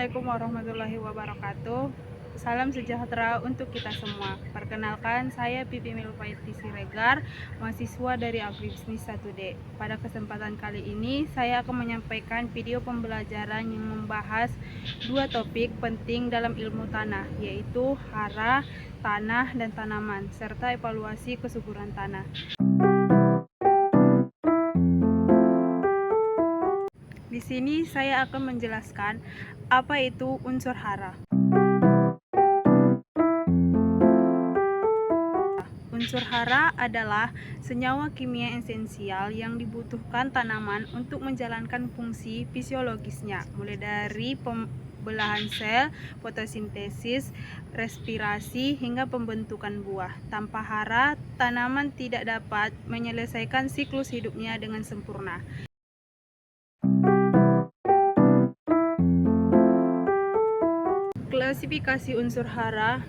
Assalamualaikum warahmatullahi wabarakatuh. Salam sejahtera untuk kita semua. Perkenalkan, saya Pipi Milfaiti Siregar, mahasiswa dari Agribisnis 1D. Pada kesempatan kali ini, saya akan menyampaikan video pembelajaran yang membahas dua topik penting dalam ilmu tanah, yaitu hara, tanah, dan tanaman, serta evaluasi kesuburan tanah. Di sini saya akan menjelaskan apa itu unsur hara. Unsur hara adalah senyawa kimia esensial yang dibutuhkan tanaman untuk menjalankan fungsi fisiologisnya, mulai dari pembelahan sel, fotosintesis, respirasi, hingga pembentukan buah. Tanpa hara, tanaman tidak dapat menyelesaikan siklus hidupnya dengan sempurna. Klasifikasi unsur hara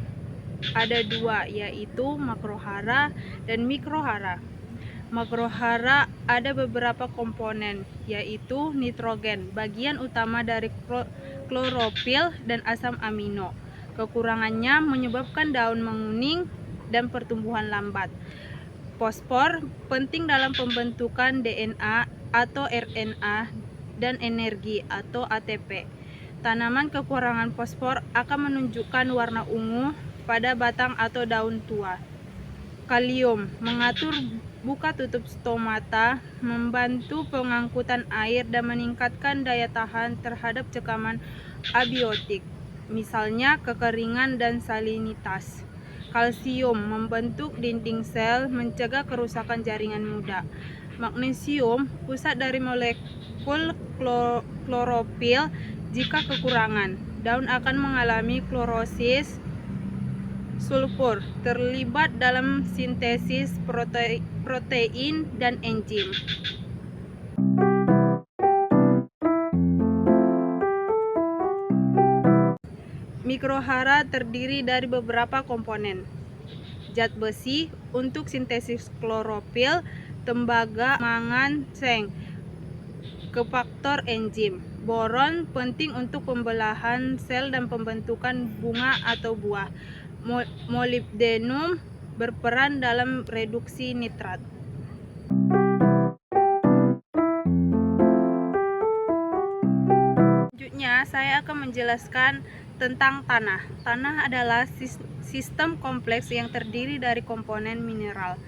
ada dua, yaitu makrohara dan mikrohara. Makrohara ada beberapa komponen, yaitu nitrogen, bagian utama dari klorofil, dan asam amino. Kekurangannya menyebabkan daun menguning dan pertumbuhan lambat. Fosfor penting dalam pembentukan DNA atau RNA dan energi atau ATP. Tanaman kekurangan fosfor akan menunjukkan warna ungu pada batang atau daun tua. Kalium mengatur buka tutup stomata, membantu pengangkutan air dan meningkatkan daya tahan terhadap cekaman abiotik, misalnya kekeringan dan salinitas. Kalsium membentuk dinding sel, mencegah kerusakan jaringan muda. Magnesium pusat dari molekul klorofil. Jika kekurangan, daun akan mengalami klorosis. Sulfur terlibat dalam sintesis protein dan enzim. Mikrohara terdiri dari beberapa komponen. Zat besi untuk sintesis klorofil, tembaga, mangan, seng, kofaktor enzim. Boron penting untuk pembelahan sel dan pembentukan bunga atau buah. Molibdenum berperan dalam reduksi nitrat. Selanjutnya, saya akan menjelaskan tentang tanah. Tanah adalah sistem kompleks yang terdiri dari komponen mineral,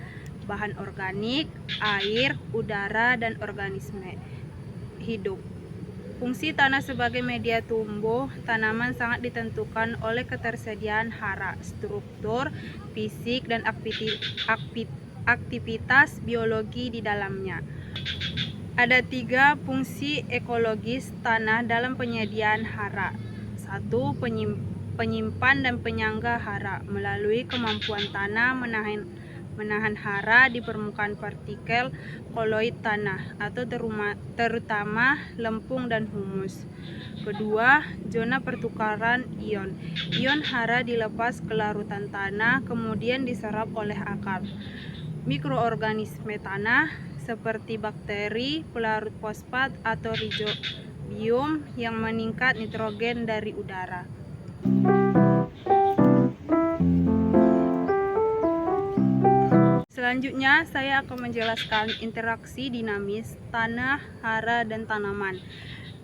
bahan organik, air, udara, dan organisme hidup. Fungsi tanah sebagai media tumbuh tanaman sangat ditentukan oleh ketersediaan hara, struktur, fisik, dan aktivitas biologi di dalamnya. Ada tiga fungsi ekologis tanah dalam penyediaan hara. 1. Penyimpan dan penyangga hara melalui kemampuan tanah menahan hara di permukaan partikel koloid tanah atau terutama lempung dan humus. Kedua, zona pertukaran ion. Ion hara dilepas ke larutan tanah kemudian diserap oleh akar. Mikroorganisme tanah seperti bakteri, pelarut fosfat atau rizobium yang meningkat nitrogen dari udara. Selanjutnya, saya akan menjelaskan interaksi dinamis tanah, hara, dan tanaman.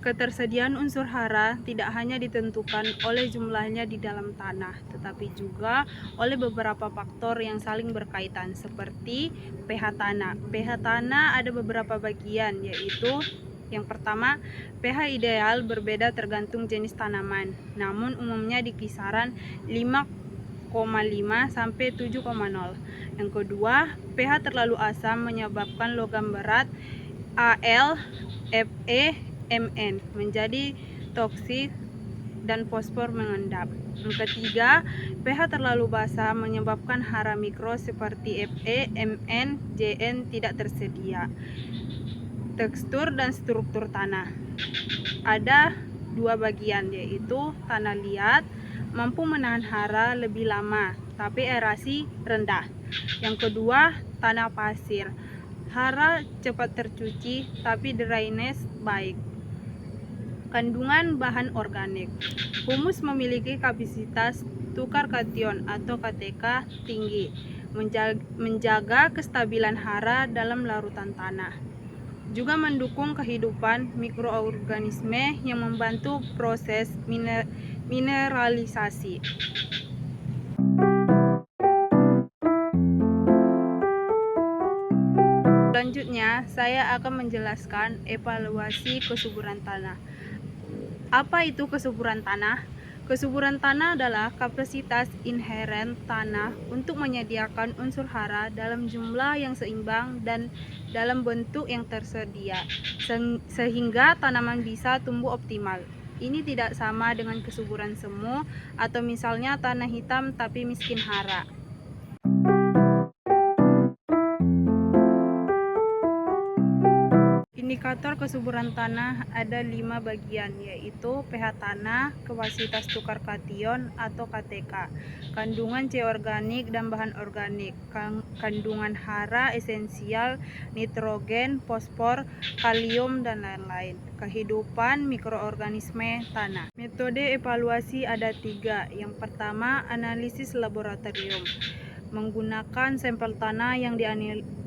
Ketersediaan unsur hara tidak hanya ditentukan oleh jumlahnya di dalam tanah, tetapi juga oleh beberapa faktor yang saling berkaitan, seperti pH tanah. pH tanah ada beberapa bagian, yaitu yang pertama, pH ideal berbeda tergantung jenis tanaman, namun umumnya di kisaran 5,5 sampai 7,0. Yang kedua, pH terlalu asam menyebabkan logam berat Al, Fe, Mn menjadi toksik dan fosfor mengendap. Yang ketiga, pH terlalu basah menyebabkan hara mikro seperti Fe, Mn, Jn tidak tersedia. Tekstur dan struktur tanah. Ada dua bagian, yaitu tanah liat mampu menahan hara lebih lama tapi aerasi rendah. Yang kedua, tanah pasir. Hara cepat tercuci tapi dryness baik. Kandungan bahan organik. Humus memiliki kapasitas tukar kation atau KTK tinggi, menjaga kestabilan hara dalam larutan tanah. Juga mendukung kehidupan mikroorganisme yang membantu proses mineralisasi. Selanjutnya, saya akan menjelaskan evaluasi kesuburan tanah. Apa itu kesuburan tanah? Kesuburan tanah adalah kapasitas inheren tanah untuk menyediakan unsur hara dalam jumlah yang seimbang dan dalam bentuk yang tersedia, sehingga tanaman bisa tumbuh optimal. Ini tidak sama dengan kesuburan semu atau misalnya tanah hitam tapi miskin hara. Indikator kesuburan tanah ada 5 bagian, yaitu pH tanah, kapasitas tukar kation atau KTK, kandungan C organik dan bahan organik, kandungan hara esensial, nitrogen, fosfor, kalium, dan lain-lain. Kehidupan mikroorganisme tanah. Metode evaluasi ada 3. Yang pertama, analisis laboratorium. Menggunakan sampel tanah yang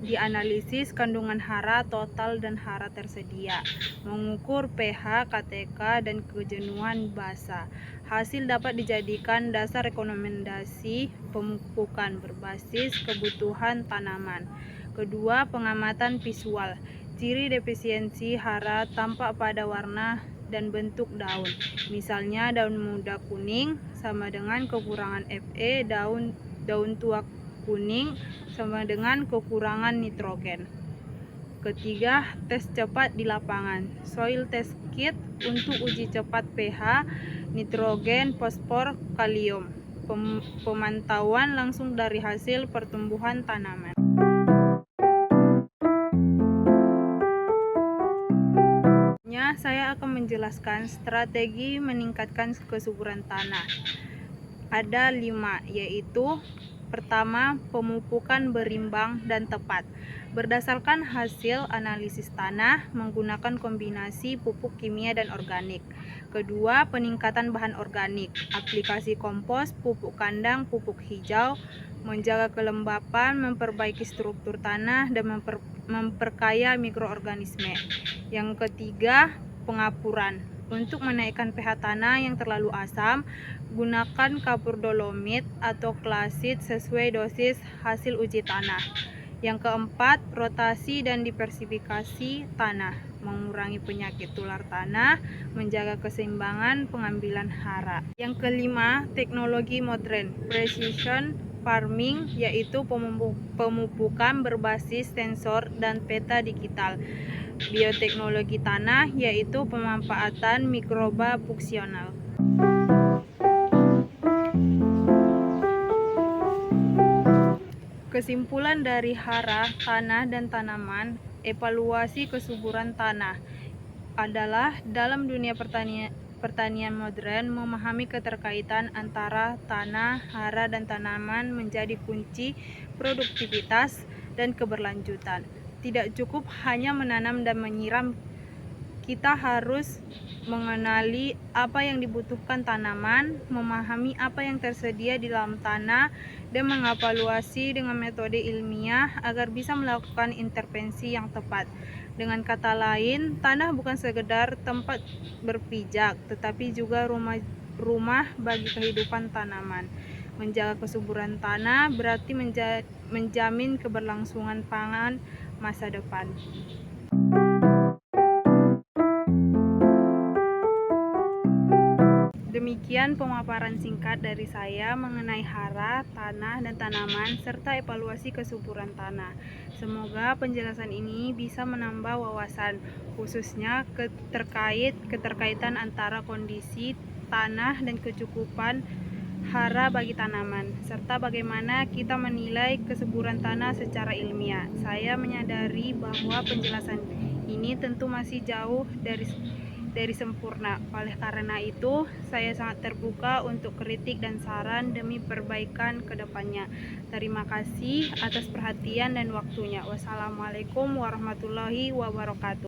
dianalisis kandungan hara total dan hara tersedia, mengukur pH, KTK, dan kejenuhan basa. Hasil dapat dijadikan dasar rekomendasi pemupukan berbasis kebutuhan tanaman. Kedua, pengamatan visual. Ciri defisiensi hara tampak pada warna dan bentuk daun. Misalnya daun muda kuning sama dengan kekurangan Fe, daun tua kuning sama dengan kekurangan nitrogen. Ketiga, tes cepat di lapangan. Soil test kit untuk uji cepat pH, nitrogen, fosfor, kalium. Pemantauan langsung dari hasil pertumbuhan tanaman. Saya akan menjelaskan strategi meningkatkan kesuburan tanah. Ada 5, yaitu pertama, pemupukan berimbang dan tepat. Berdasarkan hasil analisis tanah menggunakan kombinasi pupuk kimia dan organik. Kedua, peningkatan bahan organik. Aplikasi kompos, pupuk kandang, pupuk hijau, menjaga kelembapan, memperbaiki struktur tanah, dan memperkaya mikroorganisme. Yang ketiga, pengapuran. Untuk menaikkan pH tanah yang terlalu asam, gunakan kapur dolomit atau klasit sesuai dosis hasil uji tanah. Yang keempat, rotasi dan diversifikasi tanah, mengurangi penyakit tular tanah, menjaga keseimbangan pengambilan hara. Yang kelima, teknologi modern, precision farming, yaitu pemupukan berbasis sensor dan peta digital. Bioteknologi tanah, yaitu pemanfaatan mikroba fungsional. Kesimpulan dari hara, tanah, dan tanaman, evaluasi kesuburan tanah adalah dalam dunia pertanian modern, memahami keterkaitan antara tanah, hara, dan tanaman menjadi kunci produktivitas dan keberlanjutan. Tidak cukup hanya menanam dan menyiram, kita harus mengenali apa yang dibutuhkan tanaman, memahami apa yang tersedia di dalam tanah, dan mengevaluasi dengan metode ilmiah agar bisa melakukan intervensi yang tepat. Dengan kata lain, tanah bukan sekedar tempat berpijak, tetapi juga rumah bagi kehidupan tanaman. Menjaga kesuburan tanah berarti menjamin keberlangsungan pangan masa depan. Demikian pemaparan singkat dari saya mengenai hara, tanah, dan tanaman, serta evaluasi kesuburan tanah. Semoga penjelasan ini bisa menambah wawasan, khususnya keterkaitan antara kondisi tanah dan kecukupan hara bagi tanaman, serta bagaimana kita menilai kesuburan tanah secara ilmiah. Saya menyadari bahwa penjelasan ini tentu masih jauh dari sempurna. Oleh karena itu, saya sangat terbuka untuk kritik dan saran demi perbaikan ke depannya. Terima kasih atas perhatian dan waktunya. Wassalamualaikum warahmatullahi wabarakatuh.